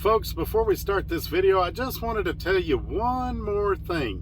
folks, before we start this video, I just wanted to tell you one more thing.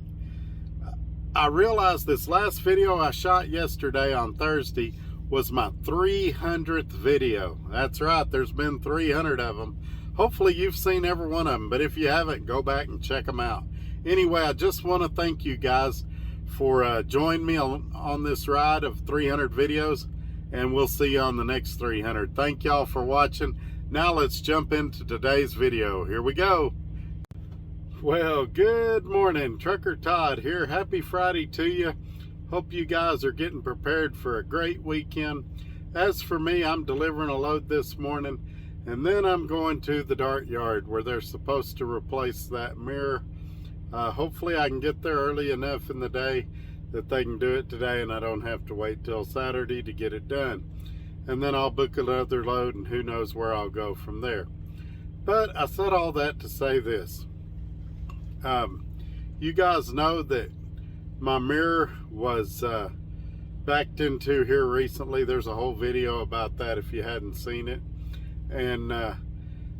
I realized this last video I shot yesterday on Thursday was my 300th video. That's right, there's been 300 of them. Hopefully you've seen every one of them, but if you haven't, go back and check them out. Anyway, I just want to thank you guys for joining me on this ride of 300 videos, and we'll see you on the next 300. Thank y'all for watching. Now let's jump into today's video. Here we go. Well, good morning. Trucker Todd here. Happy Friday to you. Hope you guys are getting prepared for a great weekend. As for me, I'm delivering a load this morning, and then I'm going to the dart yard where they're supposed to replace that mirror. Hopefully I can get there early enough in the day that they can do it today and I don't have to wait till Saturday to get it done. And then I'll book another load and who knows where I'll go from there. But I said all that to say this. You guys know that my mirror was backed into here recently. There's a whole video about that if you hadn't seen it. And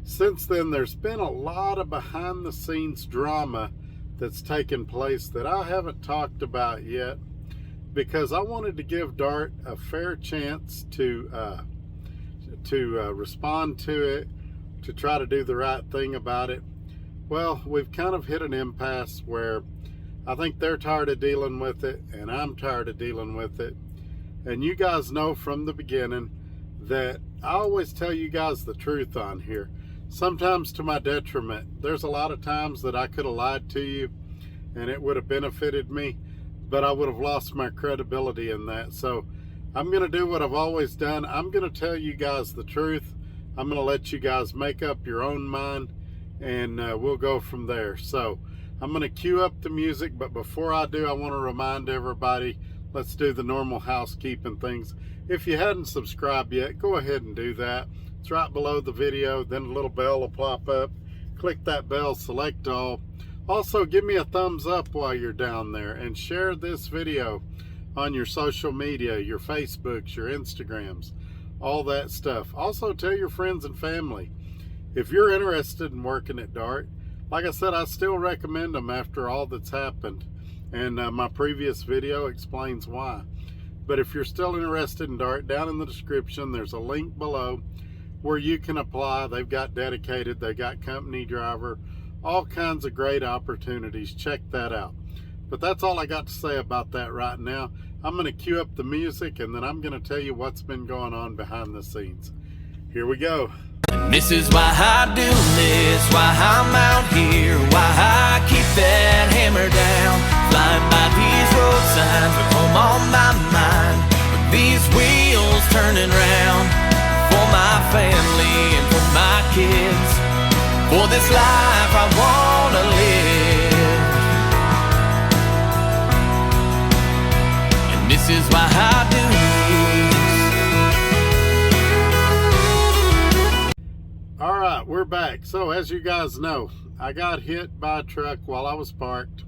since then there's been a lot of behind the scenes drama that's taken place that I haven't talked about yet, because I wanted to give Dart a fair chance to respond to it, to try to do the right thing about it. Well, we've kind of hit an impasse where I think they're tired of dealing with it and I'm tired of dealing with it. And you guys know from the beginning that I always tell you guys the truth on here, sometimes to my detriment. There's a lot of times that I could have lied to you and it would have benefited me, but I would have lost my credibility in that. So I'm going to do what I've always done. I'm going to tell you guys the truth. I'm going to let you guys make up your own mind, and we'll go from there. So I'm going to cue up the music, but before I do, I want to remind everybody, let's do the normal housekeeping things. If you hadn't subscribed yet, go ahead and do that. It's right below the video, then a little bell will pop up. Click that bell, select all. Also, give me a thumbs up while you're down there and share this video on your social media, your Facebooks, your Instagrams, all that stuff. Also, tell your friends and family. If you're interested in working at Dart, like I said, I still recommend them after all that's happened. And my previous video explains why. But if you're still interested in Dart, down in the description, there's a link below where you can apply. They've got dedicated, they got company driver, all kinds of great opportunities. Check that out. But that's all I got to say about that right now. I'm going to cue up the music and then I'm going to tell you what's been going on behind the scenes. Here we go. And this is why I do this, why I'm out here, why I keep that hammer down, flying by these road signs with home on my mind, with these wheels turning round, for my family and for my kids, for this life I wanna live. And this is why I do this. All right, we're back. So as you guys know, I got hit by a truck while I was parked,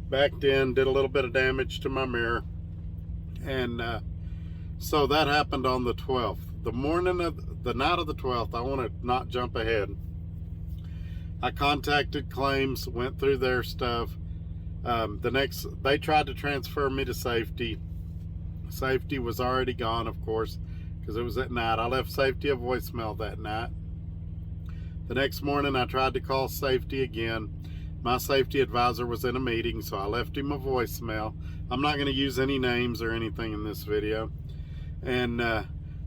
backed in, did a little bit of damage to my mirror. And so that happened on the 12th. The night of the 12th, I want to not jump ahead. I contacted claims, went through their stuff. They tried to transfer me to safety. Safety was already gone, of course, because it was at night. I left safety a voicemail that night. The next morning, I tried to call safety again. My safety advisor was in a meeting, so I left him a voicemail. I'm not going to use any names or anything in this video. And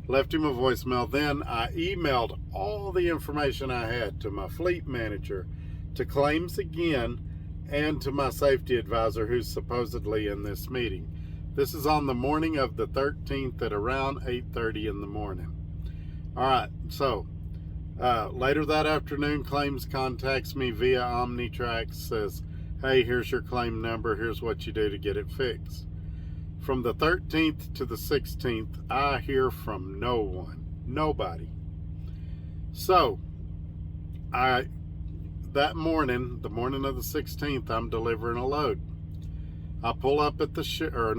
left him a voicemail. Then I emailed all the information I had to my fleet manager, to claims again, and to my safety advisor who's supposedly in this meeting. This is on the morning of the 13th at around 8:30 in the morning. All right, so later that afternoon, claims contacts me via OmniTrack, says, hey, here's your claim number, here's what you do to get it fixed. From the 13th to the 16th, I hear from no one, nobody. So, that morning, the morning of the 16th, I'm delivering a load. I pull up at the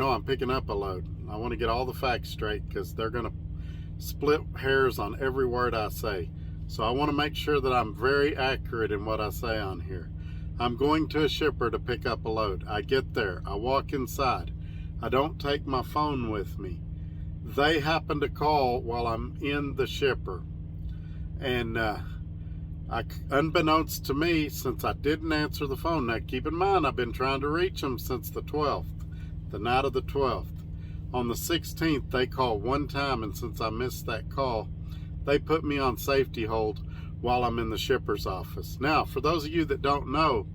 I'm picking up a load. I want to get all the facts straight because they're going to split hairs on every word I say. So I want to make sure that I'm very accurate in what I say on here. I'm going to a shipper to pick up a load. I get there. I walk inside. I don't take my phone with me. They happen to call while I'm in the shipper. And unbeknownst to me, since I didn't answer the phone, now keep in mind, I've been trying to reach them since the 12th, the night of the 12th. On the 16th, they called one time, and since I missed that call, they put me on safety hold while I'm in the shipper's office. Now, for those of you that don't know,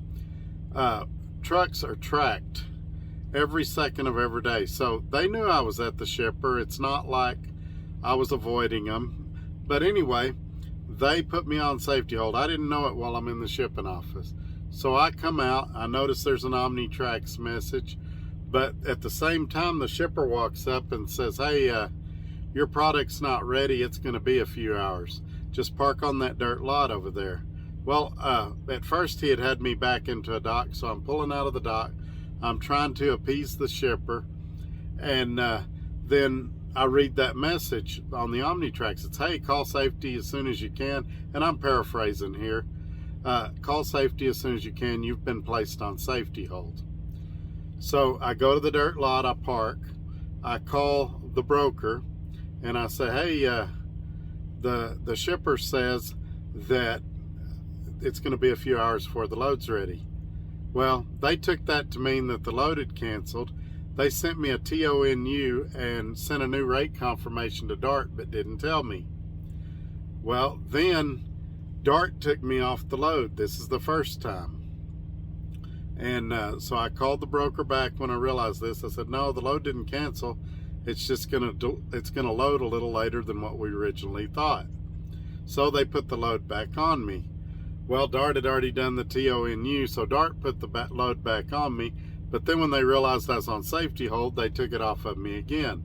trucks are tracked every second of every day. So they knew I was at the shipper. It's not like I was avoiding them. But anyway, they put me on safety hold. I didn't know it while I'm in the shipping office. So I come out, I notice there's an OmniTrax message, but at the same time the shipper walks up and says, hey, your product's not ready, it's going to be a few hours. Just park on that dirt lot over there. Well, at first he had me back into a dock, so I'm pulling out of the dock. I'm trying to appease the shipper, and then I read that message on the OmniTrax. It's, hey, call safety as soon as you can. And I'm paraphrasing here. Call safety as soon as you can. You've been placed on safety hold. So I go to the dirt lot, I park. I call the broker, and I say, hey, the shipper says that it's going to be a few hours before the load's ready. Well, they took that to mean that the load had canceled. They sent me a TONU and sent a new rate confirmation to DART, but didn't tell me. Well, then DART took me off the load. This is the first time. And so I called the broker back when I realized this. I said, no, the load didn't cancel. It's just gonna load a little later than what we originally thought. So they put the load back on me. Well, DART had already done the TONU, so DART put the load back on me. But then when they realized I was on safety hold, they took it off of me again.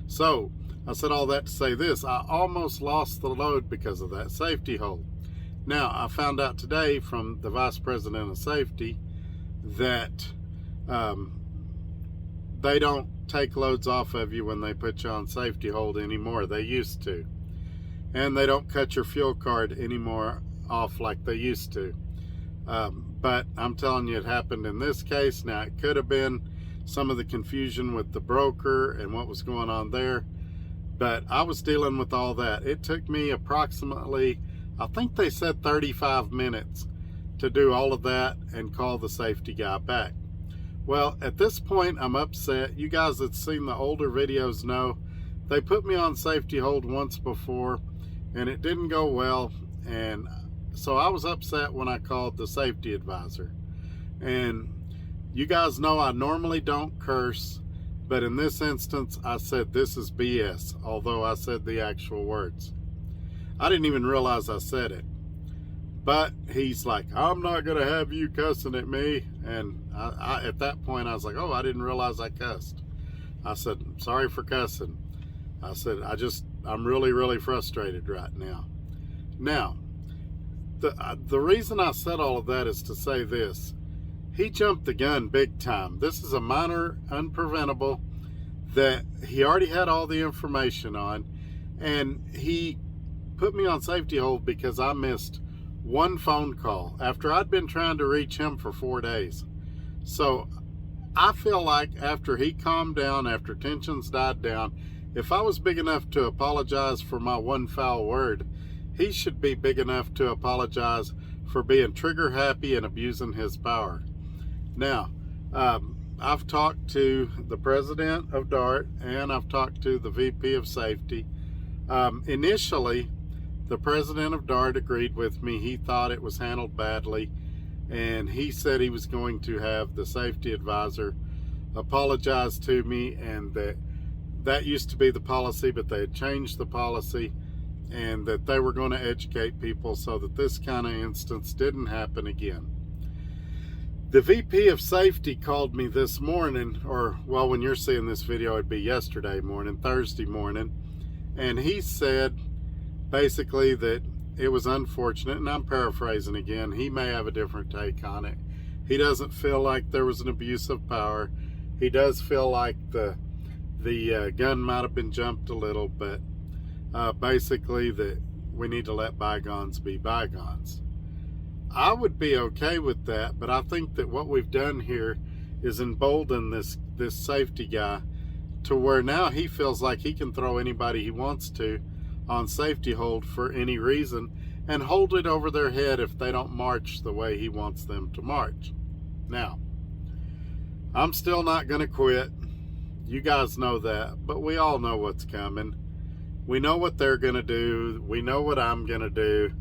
So I said all that to say this: I almost lost the load because of that safety hold. Now, I found out today from the Vice President of Safety that they don't take loads off of you when they put you on safety hold anymore. They used to. And they don't cut your fuel card anymore off like they used to. But I'm telling you, it happened in this case. Now, it could have been some of the confusion with the broker and what was going on there, but I was dealing with all that. It took me approximately, I think they said 35 minutes to do all of that and call the safety guy back. Well, at this point, I'm upset. You guys that's seen the older videos know they put me on safety hold once before and it didn't go well, and so I was upset when I called the safety advisor. And you guys know I normally don't curse, but in this instance I said this is BS, although I said the actual words. I didn't even realize I said it. But he's like, I'm not gonna have you cussing at me. And I at that point I was like, oh, I didn't realize I cussed. I said, sorry for cussing. I said, I'm really, really frustrated right now. Now, the reason I said all of that is to say this: he jumped the gun big time. This is a minor unpreventable that he already had all the information on, and he put me on safety hold because I missed one phone call after I'd been trying to reach him for 4 days. So I feel like after he calmed down, after tensions died down, if I was big enough to apologize for my one foul word, he should be big enough to apologize for being trigger happy and abusing his power. Now, I've talked to the president of DART and I've talked to the VP of Safety. Initially, the president of DART agreed with me. He thought it was handled badly, and he said he was going to have the safety advisor apologize to me, and that used to be the policy, but they had changed the policy, and that they were going to educate people so that this kind of instance didn't happen again. The VP of Safety called me this morning, or well, when you're seeing this video, it'd be yesterday morning, Thursday morning, and he said basically that it was unfortunate, and I'm paraphrasing again. He may have a different take on it. He doesn't feel like there was an abuse of power. He does feel like the gun might have been jumped a little, but basically that we need to let bygones be bygones. I would be okay with that, but I think that what we've done here is embolden this safety guy to where now he feels like he can throw anybody he wants to on safety hold for any reason and hold it over their head if they don't march the way he wants them to march. Now, I'm still not going to quit. You guys know that, but we all know what's coming. We know what they're going to do. We know what I'm going to do.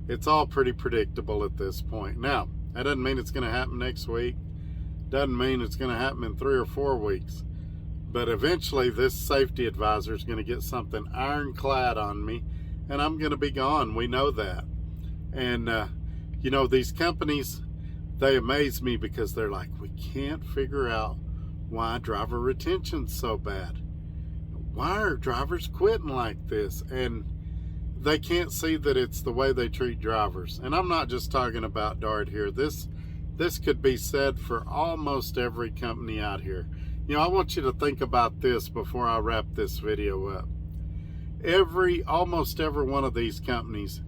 It's all pretty predictable at this point. Now, that doesn't mean it's going to happen next week. Doesn't mean it's going to happen in 3 or 4 weeks. But eventually this safety advisor is going to get something ironclad on me, and I'm going to be gone. We know that. And, you know, these companies, they amaze me because they're like, we can't figure out why driver retention's so bad. Why are drivers quitting like this? And they can't see that it's the way they treat drivers. And I'm not just talking about Dart here. This could be said for almost every company out here. You know, I want you to think about this before I wrap this video up. Almost every one of these companies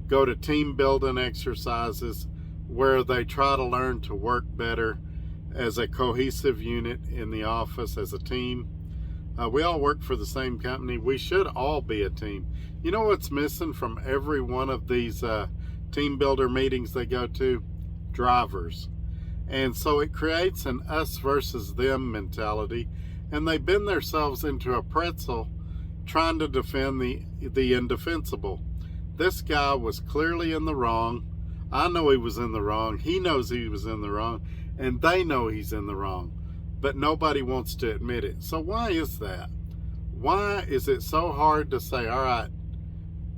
go to team building exercises where they try to learn to work better as a cohesive unit in the office, as a team. We all work for the same company. We should all be a team. You know what's missing from every one of these team builder meetings they go to? Drivers. And so it creates an us versus them mentality, and they bend themselves into a pretzel trying to defend the indefensible. This guy was clearly in the wrong. I know he was in the wrong. He knows he was in the wrong, and they know he's in the wrong, but nobody wants to admit it. So why is that? Why is it so hard to say, all right,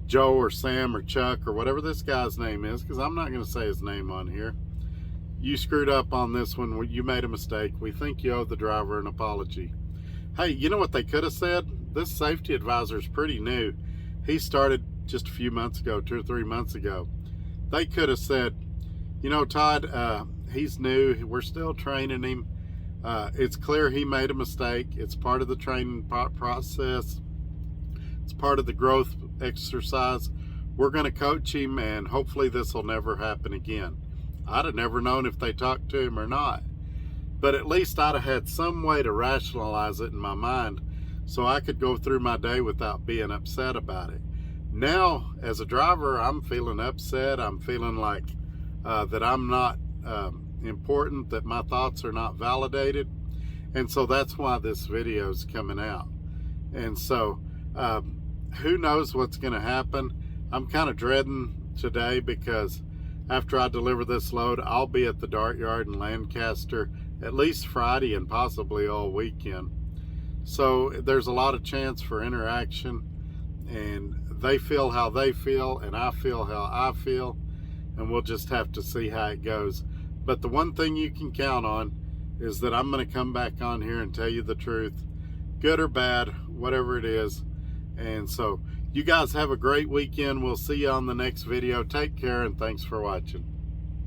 Joe or Sam or Chuck or whatever this guy's name is, because I'm not going to say his name on here, you screwed up on this one. You made a mistake. We think you owe the driver an apology. Hey, you know what they could have said? This safety advisor is pretty new. He started just a few months ago, 2 or 3 months ago. They could have said, you know, Todd, he's new. We're still training him. It's clear he made a mistake. It's part of the training process. It's part of the growth exercise. We're going to coach him, and hopefully this will never happen again. I'd have never known if they talked to him or not. But at least I'd have had some way to rationalize it in my mind so I could go through my day without being upset about it. Now, as a driver, I'm feeling upset. I'm feeling like that I'm not important, that my thoughts are not validated. And so that's why this video is coming out. And so who knows what's going to happen. I'm kind of dreading today because after I deliver this load, I'll be at the Dart Yard in Lancaster at least Friday and possibly all weekend. So there's a lot of chance for interaction, and they feel how they feel and I feel how I feel, and we'll just have to see how it goes. But the one thing you can count on is that I'm going to come back on here and tell you the truth, good or bad, whatever it is. And so you guys have a great weekend. We'll see you on the next video. Take care, and thanks for watching.